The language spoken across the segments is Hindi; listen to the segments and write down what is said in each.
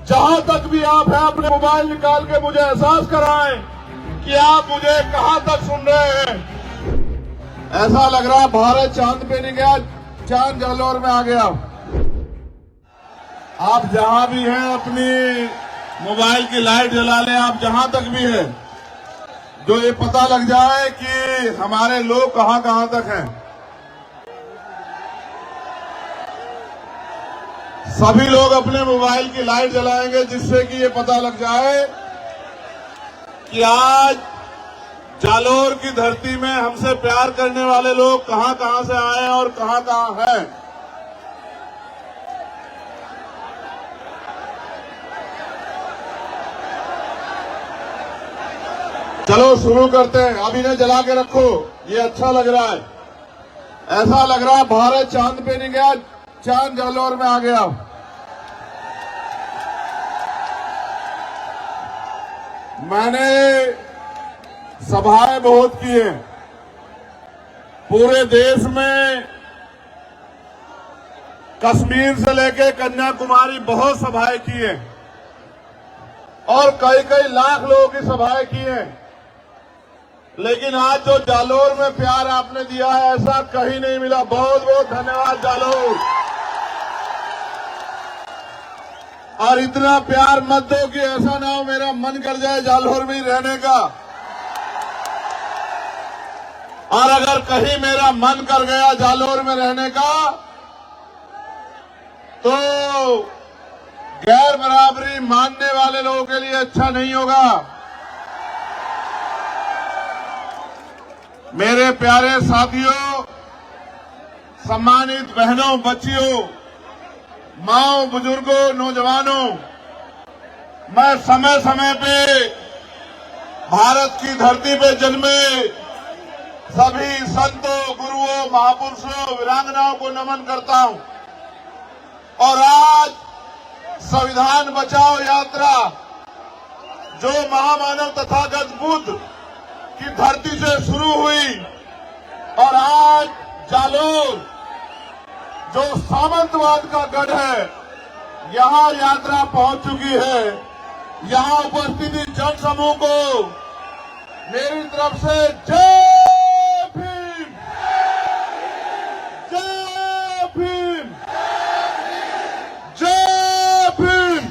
जहां तक भी आप हैं अपने मोबाइल निकाल के मुझे एहसास कराएं कि आप मुझे कहां तक सुन रहे हैं। ऐसा लग रहा है भारत चांद पे नहीं गया, चांद जालौर में आ गया। आप जहां भी हैं अपनी मोबाइल की लाइट जला लें, आप जहां तक भी हैं, जो ये पता लग जाए कि हमारे लोग कहां कहां तक हैं। सभी लोग अपने मोबाइल की लाइट जलाएंगे जिससे कि ये पता लग जाए कि आज जालौर की धरती में हमसे प्यार करने वाले लोग कहां कहां से आए हैं और कहां कहां हैं। चलो शुरू करते हैं। अभी ने जला के रखो, ये अच्छा लग रहा है। ऐसा लग रहा है भारत चांद पे नहीं गया, चांद जालौर में आ गया। मैंने सभाएं बहुत की हैं पूरे देश में, कश्मीर से लेकर कन्याकुमारी बहुत सभाएं की हैं और कई कई लाख लोगों की सभाएं की हैं। लेकिन आज जो जालौर में प्यार आपने दिया है ऐसा कहीं नहीं मिला। बहुत बहुत धन्यवाद जालौर। और इतना प्यार मत दो कि ऐसा ना हो मेरा मन कर जाए जालौर में ही रहने का। और अगर कहीं मेरा मन कर गया जालौर में रहने का तो गैर बराबरी मानने वाले लोगों के लिए अच्छा नहीं होगा। मेरे प्यारे साथियों, सम्मानित बहनों, बच्चियों, माओ, बुजुर्गों, नौजवानों, मैं समय समय पे भारत की धरती पे जन्मे सभी संतों, गुरुओं, महापुरुषों, वीरांगनाओं को नमन करता हूं। और आज संविधान बचाओ यात्रा जो महामानव तथागत बुद्ध की धरती से शुरू हुई और आज जालौर जो सामंतवाद का गढ़ है, यहां यात्रा पहुंच चुकी है। यहां उपस्थित जन समूह को मेरी तरफ से जय भीम, जय भीम, जय भीम।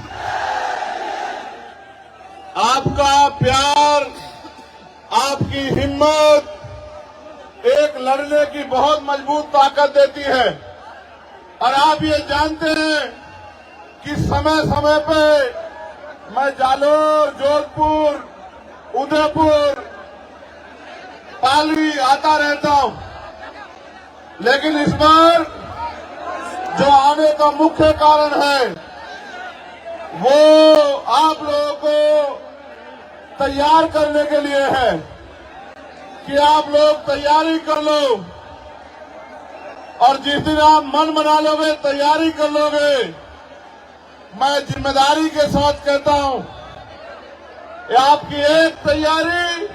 आपका प्यार, आपकी हिम्मत एक लड़ने की बहुत मजबूत ताकत देती है। और आप ये जानते हैं कि समय समय पे मैं जालौर, जोधपुर, उदयपुर, पाली आता रहता हूं। लेकिन इस बार जो आने का मुख्य कारण है वो आप लोगों को तैयार करने के लिए है कि आप लोग तैयारी कर लो। और जिस दिन आप मन बना लोगे, तैयारी कर लोगे, मैं जिम्मेदारी के साथ कहता हूं, आपकी एक तैयारी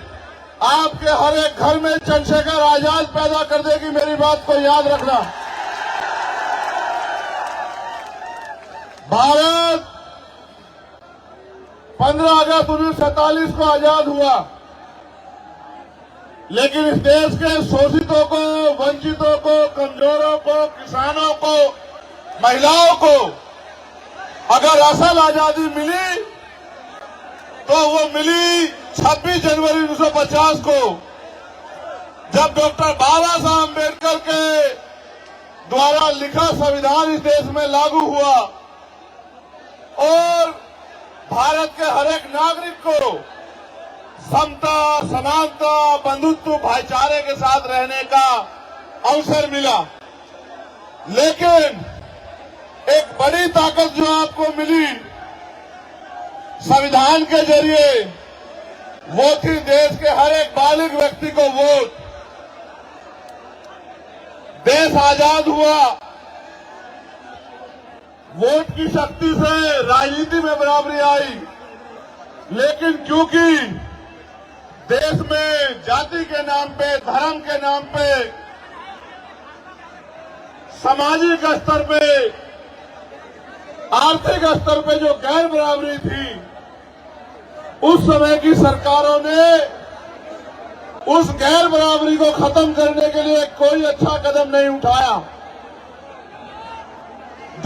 आपके हर एक घर में चंद्रशेखर आजाद पैदा कर देगी। मेरी बात को याद रखना। भारत 15 अगस्त 1947 को आजाद हुआ, लेकिन इस देश के शोषितों को, वंचितों को, कमजोरों को, किसानों को, महिलाओं को अगर असल आजादी मिली तो वो मिली 26 जनवरी 1950 को, जब डॉक्टर बाबा साहब अम्बेडकर के द्वारा लिखा संविधान इस देश में लागू हुआ और भारत के हर एक नागरिक को समता, समानता, बंधुत्व, भाईचारे के साथ रहने का अवसर मिला। लेकिन एक बड़ी ताकत जो आपको मिली संविधान के जरिए, वो थी देश के हर एक बालिग व्यक्ति को वोट। देश आजाद हुआ, वोट की शक्ति से राजनीति में बराबरी आई। लेकिन क्योंकि देश में जाति के नाम पे, धर्म के नाम पे, सामाजिक स्तर पे आर्थिक स्तर पे जो गैर बराबरी थी, उस समय की सरकारों ने उस गैर बराबरी को खत्म करने के लिए कोई अच्छा कदम नहीं उठाया।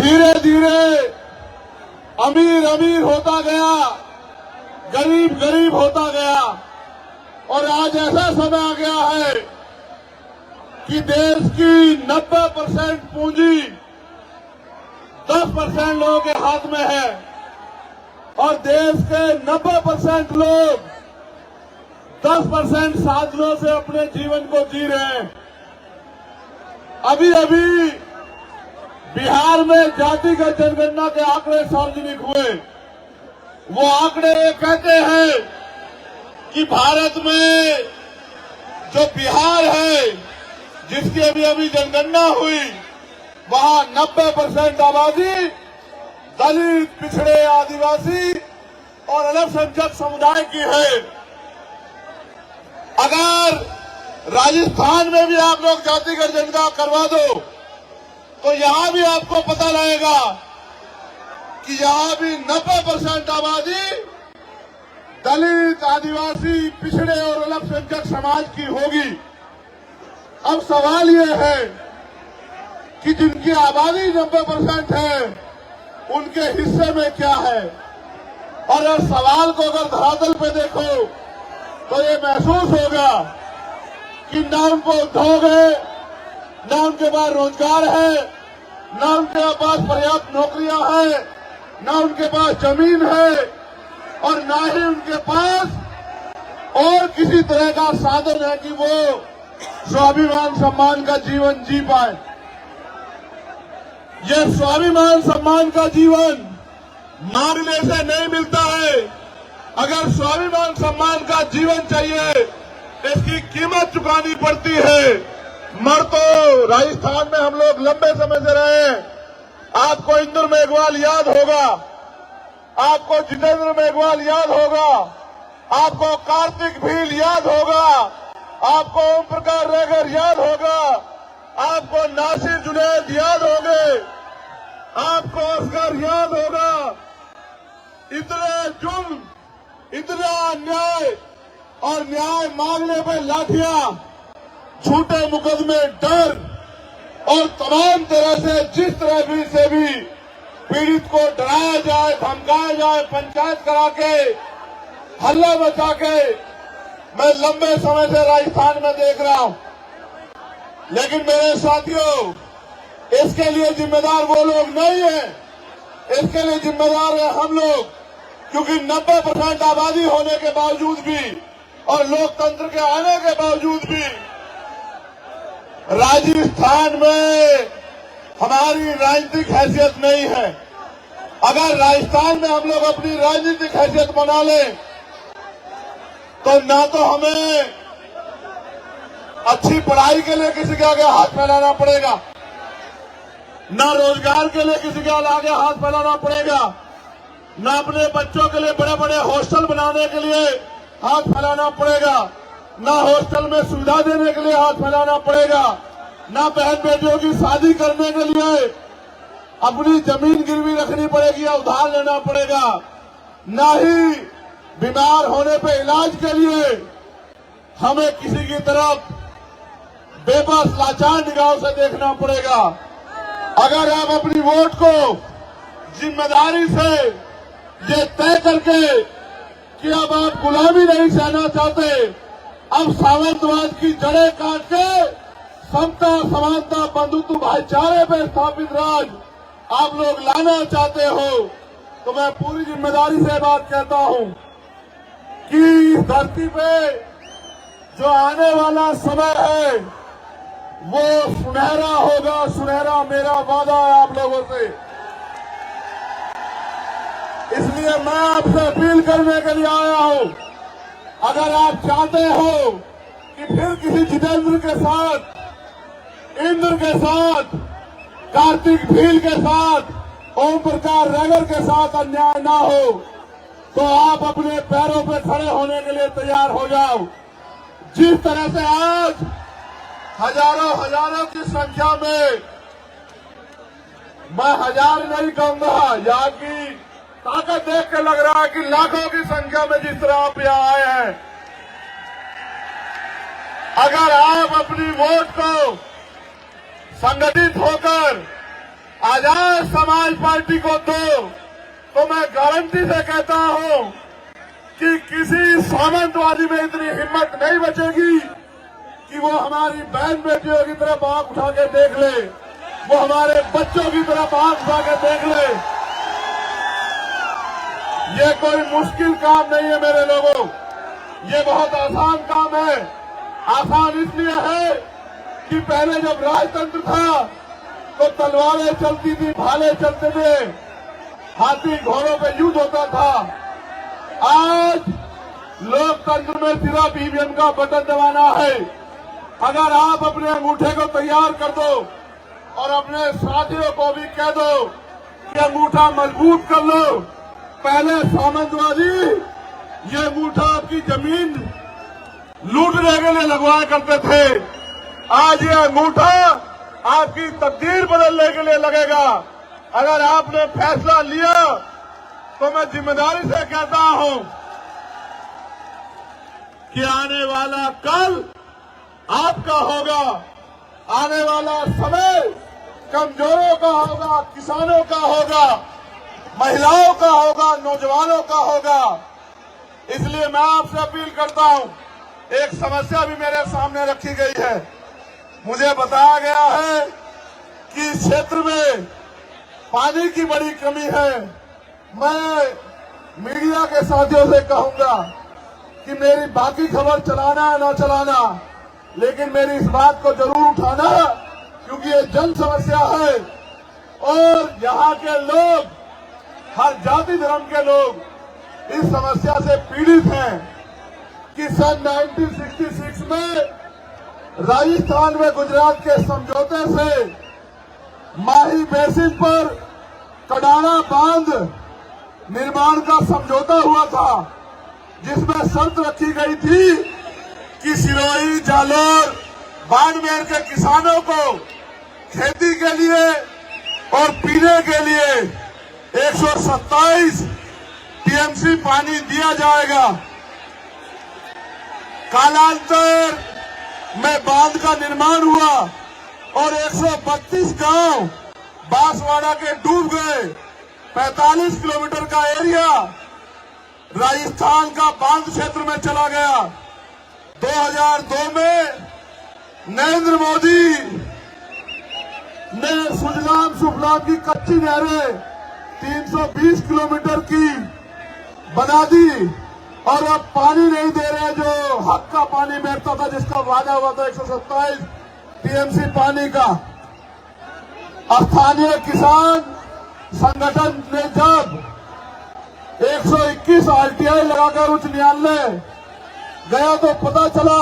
धीरे धीरे अमीर अमीर होता गया, गरीब गरीब होता गया, और आज ऐसा समय आ गया है कि देश की 90% पूंजी 10% लोगों के हाथ में है, और देश के 90% लोग 10% साधनों से अपने जीवन को जी रहे हैं। अभी अभी बिहार में जातिगत जनगणना के आंकड़े सार्वजनिक हुए। वो आंकड़े कहते हैं कि भारत में जो बिहार है, जिसकी अभी अभी जनगणना हुई, वहां 90% आबादी दलित, पिछड़े, आदिवासी और अल्पसंख्यक समुदाय की है। अगर राजस्थान में भी आप लोग जातिगत जनगणना करवा दो, तो यहां भी आपको पता लगेगा कि यहां भी 90% आबादी दलित, आदिवासी, पिछड़े और अल्पसंख्यक समाज की होगी। अब सवाल यह है कि जिनकी आबादी 90% है, उनके हिस्से में क्या है। और इस सवाल को अगर धरातल पे देखो तो ये महसूस होगा कि न उनको उद्योग है, न उनके पास रोजगार है, न उनके पास पर्याप्त नौकरियां हैं, न उनके पास जमीन है, और न ही उनके पास और किसी तरह का साधन है कि वो स्वाभिमान सम्मान का जीवन जी पाए। यह स्वाभिमान सम्मान का जीवन मांगने से नहीं मिलता है। अगर स्वाभिमान सम्मान का जीवन चाहिए, इसकी कीमत चुकानी पड़ती है। मर तो राजस्थान में हम लोग लंबे समय से रहे हैं। आपको इंद्र मेघवाल याद होगा, आपको जितेंद्र मेघवाल याद होगा, आपको कार्तिक भील याद होगा, आपको ओम प्रकाश रेगर याद होगा, आपको नासिर जुनैद याद होंगे, आपको असगर याद होगा। इतने जुल्म, इतना अन्याय और न्याय मांगने पर लाठियां, झूठे मुकदमे, डर और तमाम तरह से जिस तरह भी से भी पीड़ित को डराया जाए, धमकाया जाए, पंचायत करा के, हल्ला मचा के, मैं लंबे समय से राजस्थान में देख रहा हूं। लेकिन मेरे साथियों, इसके लिए जिम्मेदार वो लोग नहीं है, इसके लिए जिम्मेदार है हम लोग, क्योंकि 90% आबादी होने के बावजूद भी और लोकतंत्र के आने के बावजूद भी राजस्थान में हमारी राजनीतिक हैसियत नहीं है। अगर राजस्थान में हम लोग अपनी राजनीतिक हैसियत बना लें, तो ना तो हमें अच्छी पढ़ाई के लिए किसी के आगे हाथ फैलाना पड़ेगा, ना रोजगार के लिए किसी के आगे हाथ फैलाना पड़ेगा, ना अपने बच्चों के लिए बड़े बड़े हॉस्टल बनाने के लिए हाथ फैलाना पड़ेगा, ना हॉस्टल में सुविधा देने के लिए हाथ फैलाना पड़ेगा, ना बहन बेटियों की शादी करने के लिए अपनी जमीन गिरवी रखनी पड़ेगी या उधार लेना पड़ेगा, ना ही बीमार होने पे इलाज के लिए हमें किसी की तरफ बेबस लाचार निगाहों से देखना पड़ेगा। अगर आप अपनी वोट को जिम्मेदारी से ये तय करके कि अब आप गुलामी नहीं सहना चाहते, अब सामंतवाद की जड़ें काट के समता, समानता, बंधुत्व, भाईचारे पर स्थापित राज आप लोग लाना चाहते हो, तो मैं पूरी जिम्मेदारी से बात कहता हूं कि इस धरती पे जो आने वाला समय है वो सुनहरा होगा, सुनहरा मेरा वादा है आप लोगों से। इसलिए मैं आपसे अपील करने के लिए आया हूं, अगर आप चाहते हो कि फिर किसी जितेंद्र के साथ, इंद्र के साथ, कार्तिक भील के साथ, ओम प्रकाश रेगर के साथ अन्याय ना हो, तो आप अपने पैरों पे खड़े होने के लिए तैयार हो जाओ। जिस तरह से आज हजारों हजारों की संख्या में मैं हजार नहीं कहूंगा, यहाँ की ताकत देख के लग रहा है कि लाखों की संख्या में जिस तरह आप यहाँ आए हैं, अगर आप अपनी वोट को संगठित होकर आजाद समाज पार्टी को दो, तो मैं गारंटी से कहता हूं कि किसी सामंतवादी में इतनी हिम्मत नहीं बचेगी कि वो हमारी बहन बेटियों की तरफ आंख उठा के देख ले, वो हमारे बच्चों की तरफ आंख उठा के देख ले। ये कोई मुश्किल काम नहीं है मेरे लोगों, ये बहुत आसान काम है। आसान इसलिए है कि पहले जब राजतंत्र था तो तलवारें चलती थी, भाले चलते थे, हाथी घोड़ों पे युद्ध होता था। आज लोकतंत्र में सिर्फ ईवीएम का बटन दबाना है। अगर आप अपने अंगूठे को तैयार कर दो और अपने साथियों को भी कह दो कि अंगूठा मजबूत कर लो। पहले सामंतवादी ये अंगूठा आपकी जमीन लूटने के लिए लगवाया करते थे, आज ये अंगूठा आपकी तकदीर बदलने के लिए लगेगा। अगर आपने फैसला लिया तो मैं जिम्मेदारी से कहता हूं कि आने वाला कल आपका होगा, आने वाला समय कमजोरों का होगा, किसानों का होगा, महिलाओं का होगा, नौजवानों का होगा। इसलिए मैं आपसे अपील करता हूं, एक समस्या भी मेरे सामने रखी गई है। मुझे बताया गया है कि इस क्षेत्र में पानी की बड़ी कमी है। मैं मीडिया के साथियों से कहूंगा कि मेरी बाकी खबर चलाना या न चलाना, लेकिन मेरी इस बात को जरूर उठाना, क्योंकि ये जन समस्या है और यहाँ के लोग, हर जाति धर्म के लोग इस समस्या से पीड़ित हैं कि सन 1966 में राजस्थान में गुजरात के समझौते से माही बेसिन पर कडाना बांध निर्माण का समझौता हुआ था, जिसमें शर्त रखी गई थी कि सिरोही, जालोर, बाड़मेर के किसानों को खेती के लिए और पीने के लिए 127 टीएमसी पानी दिया जाएगा। कालांतर में बांध का निर्माण हुआ और 132 गांव बांसवाड़ा के डूब गए। 45 किलोमीटर का एरिया राजस्थान का बांध क्षेत्र में चला गया। 2002 में नरेंद्र मोदी ने सुजलाम सुफलाम की कच्ची नहरें 320 किलोमीटर की बना दी और अब पानी नहीं दे रहे, जो हक का पानी मिलता था, जिसका वादा हुआ था 127 टीएमसी पानी का। स्थानीय किसान संगठन ने जब 121 आरटीआई लगाकर उच्च न्यायालय गया तो पता चला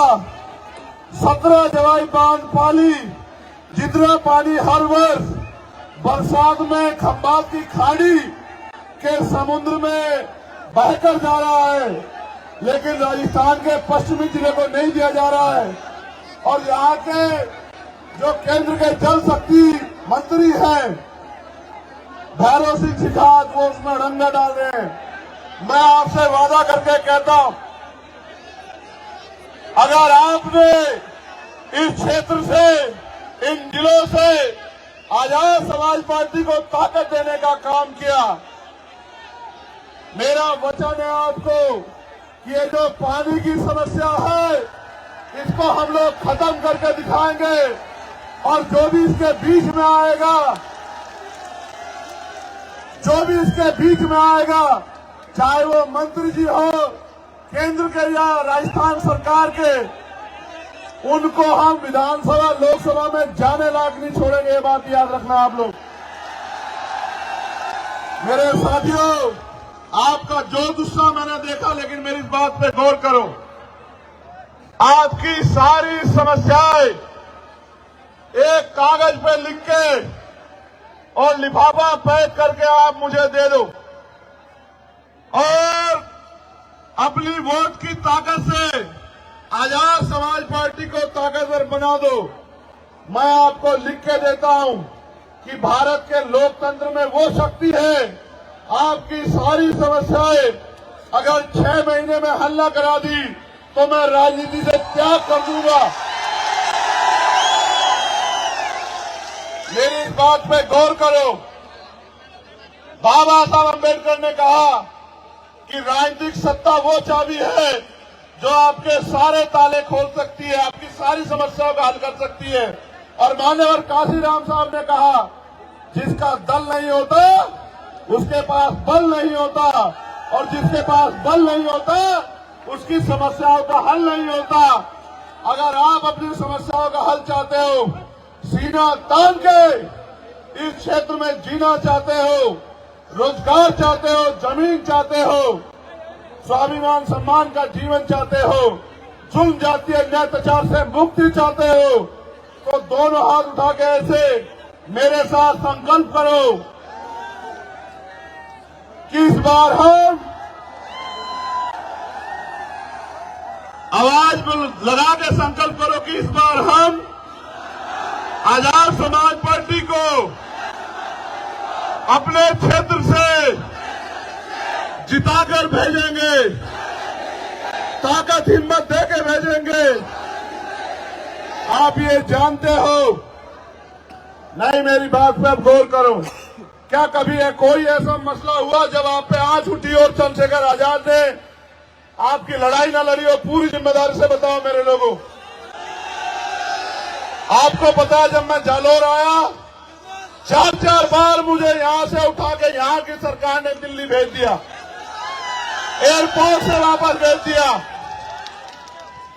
17 जवाई बांध पाली जितना पानी हर वर्ष बरसात में खंबात की खाड़ी के समुद्र में बहकर जा रहा है, लेकिन राजस्थान के पश्चिमी जिले को नहीं दिया जा रहा है। और यहाँ के जो केंद्र के जल शक्ति मंत्री हैं भैरव सिंह शिखावत, वो उसमें रंगा डाल रहे हैं। मैं आपसे वादा करके कहता हूं, अगर आपने इस क्षेत्र से, इन जिलों से आजाद समाज पार्टी को ताकत देने का काम किया, मेरा वचन है आपको कि ये जो पानी की समस्या है इसको हम लोग खत्म करके दिखाएंगे। और जो भी इसके बीच में आएगा, जो भी इसके बीच में आएगा, चाहे वो मंत्री जी हो केंद्र के या राजस्थान सरकार के, उनको हम विधानसभा लोकसभा में जाने लायक नहीं छोड़ेंगे। ये बात याद रखना आप लोग। मेरे साथियों, आपका जो गुस्सा मैंने देखा, लेकिन मेरी इस बात पे गौर करो। आपकी सारी समस्याएं एक कागज पे लिख के और लिफाफा पैक करके आप मुझे दे दो और अपनी वोट की ताकत से आजाद समाज पार्टी को ताकतवर बना दो। मैं आपको लिख के देता हूं, कि भारत के लोकतंत्र में वो शक्ति है, आपकी सारी समस्याएं अगर 6 महीने में हल न करा दी तो मैं राजनीति से त्याग कर दूंगा। मेरी इस बात पे गौर करो। बाबा साहब अम्बेडकर ने कहा कि राजनीतिक सत्ता वो चाबी है जो आपके सारे ताले खोल सकती है, आपकी सारी समस्याओं का हल कर सकती है। और मान्यवर काशीराम साहब ने कहा, जिसका दल नहीं होता उसके पास बल नहीं होता, और जिसके पास बल नहीं होता उसकी समस्याओं का हल नहीं होता। अगर आप अपनी समस्याओं का हल चाहते हो, सीना तान के इस क्षेत्र में जीना चाहते हो, रोजगार चाहते हो, जमीन चाहते हो, स्वाभिमान सम्मान का जीवन चाहते हो, जुल्म जातीय अत्याचार से मुक्ति चाहते हो, तो दोनों हाथ उठा के ऐसे मेरे साथ संकल्प करो कि इस बार हम आवाज लगा के संकल्प करो कि इस बार हम आजाद समाज पार्टी को अपने क्षेत्र से जिताकर भेजेंगे, ताकत हिम्मत देके भेजेंगे। आप ये जानते हो, नहीं मेरी बात पे आप गौर करो। क्या कभी कोई ऐसा मसला हुआ जब आप पे आंच उठी और चंद्रशेखर आजाद ने आपकी लड़ाई ना लड़ी हो? पूरी जिम्मेदारी से बताओ मेरे लोगों। आपको पता है, जब मैं जालोर आया 4 बार मुझे यहां से उठा के यहां की सरकार ने दिल्ली भेज दिया, एयरपोर्ट से वापस भेज दिया।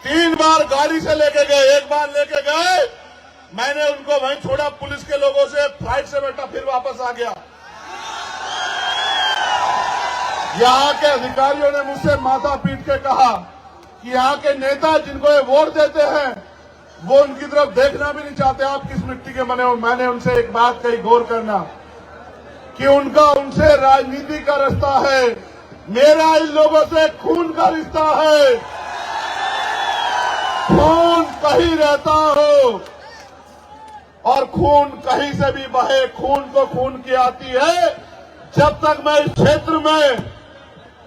3 बार गाड़ी से लेके गए, एक बार लेके गए, मैंने उनको वहीं छोड़ा, पुलिस के लोगों से फ्लाइट से बैठा, फिर वापस आ गया। यहां के अधिकारियों ने मुझसे माथा पीट के कहा कि यहां के नेता जिनको ये वोट देते हैं वो उनकी तरफ देखना भी नहीं चाहते, आप किस मिट्टी के बने हो। मैंने उनसे एक बात कही, गौर करना, कि उनका उनसे राजनीति का रिश्ता है, मेरा इन लोगों से खून का रिश्ता है। खून कहीं रहता हो और खून कहीं से भी बहे, खून को खून की आती है। जब तक मैं इस क्षेत्र में,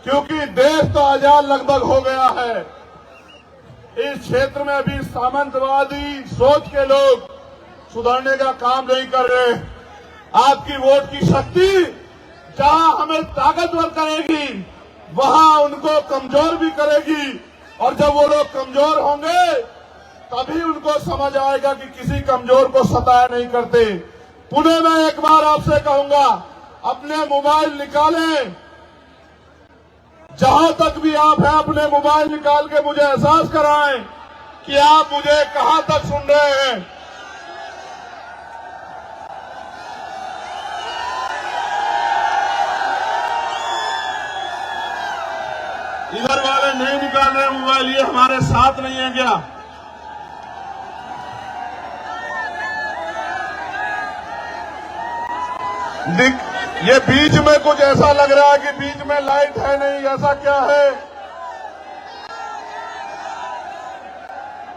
क्योंकि देश तो आजाद लगभग हो गया है, इस क्षेत्र में भी सामंतवादी सोच के लोग सुधरने का काम नहीं कर रहे। आपकी वोट की शक्ति जहां हमें ताकतवर करेगी वहां उनको कमजोर भी करेगी, और जब वो लोग कमजोर होंगे तभी उनको समझ आएगा कि किसी कमजोर को सताया नहीं करते। पुनः मैं एक बार आपसे कहूंगा, अपने मोबाइल निकालें, जहां तक भी आप हैं अपने मोबाइल निकाल के मुझे एहसास कराएं कि आप मुझे कहां तक सुन रहे हैं। इधर वाले नहीं निकाल रहे मोबाइल, ये हमारे साथ नहीं है क्या? ये बीच में कुछ ऐसा लग रहा है कि बीच में लाइट है नहीं, ऐसा क्या है?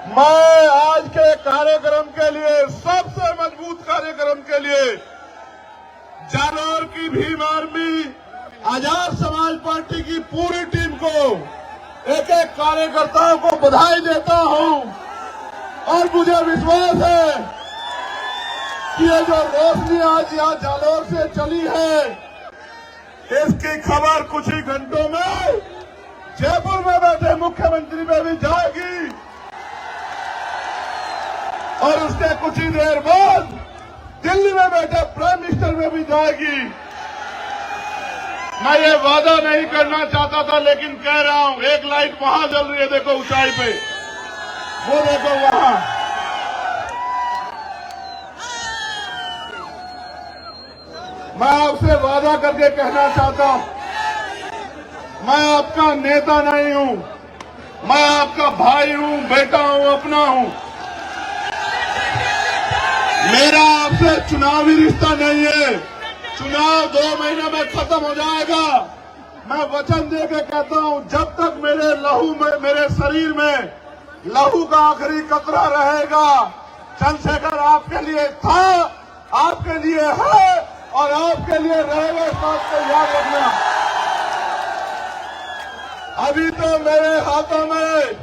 मैं आज के कार्यक्रम के लिए, सबसे मजबूत कार्यक्रम के लिए, जालोर की भीम आर्मी, आजाद समाज पार्टी की पूरी टीम को, एक एक कार्यकर्ताओं को बधाई देता हूं। और मुझे विश्वास है कि ये जो रोशनी आज यहाँ जालोर से चली है, इसकी खबर कुछ ही घंटों में जयपुर में बैठे मुख्यमंत्री में भी जाएगी, और उसके कुछ ही देर बाद दिल्ली में बैठे प्राइम मिनिस्टर में भी जाएगी। मैं ये वादा नहीं करना चाहता था, लेकिन कह रहा हूं, एक लाइट वहां जल रही है, देखो ऊंचाई पे, वो देखो वहां। मैं आपसे वादा करके कहना चाहता हूं, मैं आपका नेता नहीं हूं, मैं आपका भाई हूं, बेटा हूं, अपना हूं। मेरा आपसे चुनावी रिश्ता नहीं है। चुनाव 2 महीने में खत्म हो जाएगा। मैं वचन दे के कहता हूं, जब तक मेरे लहू में, मेरे शरीर में लहू का आखिरी कतरा रहेगा, चंद्रशेखर आपके लिए था, आपके लिए है और आपके लिए रहेगा, इस बात को याद रखना। अभी तो मेरे हाथों में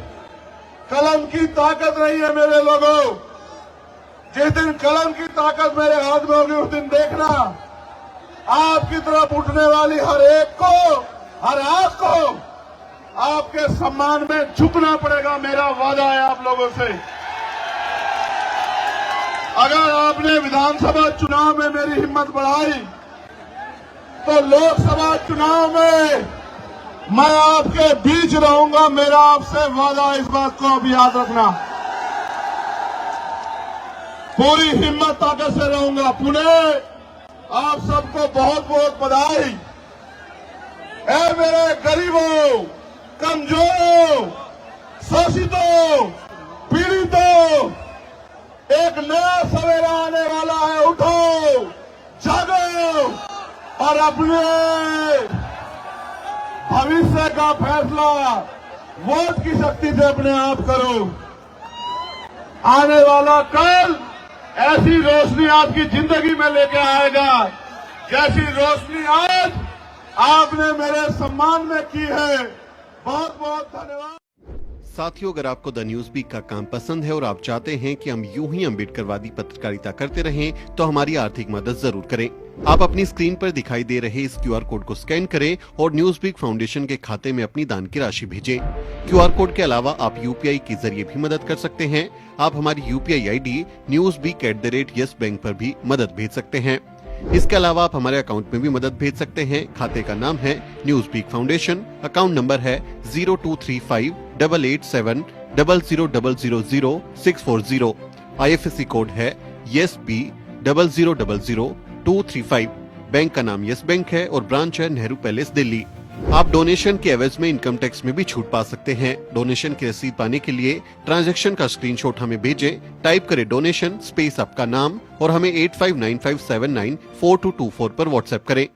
कलम की ताकत नहीं है मेरे लोगों। जिस दिन कलम की ताकत मेरे हाथ में होगी, उस दिन देखना आपकी तरफ उठने वाली हर एक को, हर आंख को आपके सम्मान में झुकना पड़ेगा। मेरा वादा है आप लोगों से। अगर आपने विधानसभा चुनाव में मेरी हिम्मत बढ़ाई, तो लोकसभा चुनाव में मैं आपके बीच रहूंगा। मेरा आपसे वादा है, इस बात को अब याद रखना। पूरी हिम्मत ताकत से रहूंगा। पुणे, आप सबको बहुत बहुत बधाई। ऐ मेरे गरीबों, कमजोरों, शोषितों, पीड़ितों, एक नया सवेरा आने वाला है। उठो, जागो और अपने भविष्य का फैसला वोट की शक्ति से अपने आप करो। आने वाला कल ऐसी रोशनी आपकी जिंदगी में लेके आएगा, जैसी रोशनी आज आपने मेरे सम्मान में की है। बहुत बहुत धन्यवाद। साथियों, अगर आपको द न्यूज वीक का काम पसंद है और आप चाहते हैं कि हम यूं ही अम्बेडकरवादी पत्रकारिता करते रहें, तो हमारी आर्थिक मदद जरूर करें। आप अपनी स्क्रीन पर दिखाई दे रहे इस QR कोड को स्कैन करें और न्यूज वीक फाउंडेशन के खाते में अपनी दान की राशि भेजें। QR कोड के अलावा आप UPI के जरिए भी मदद कर सकते हैं। आप हमारी UPI ID newsweek@yes bank पर भी मदद भेज सकते हैं। इसके अलावा आप हमारे अकाउंट में भी मदद भेज सकते हैं। खाते का नाम है news week foundation, account number है 02358800000640। IFSC कोड है YesB000235। बैंक का नाम यस बैंक है और ब्रांच है नेहरू पैलेस, दिल्ली। आप डोनेशन के एवज में इनकम टैक्स में भी छूट पा सकते हैं। डोनेशन की रसीद पाने के लिए ट्रांजैक्शन का स्क्रीनशॉट हमें भेजें। टाइप करें डोनेशन स्पेस आपका नाम और हमें 8595794224 पर व्हाट्सएप करें।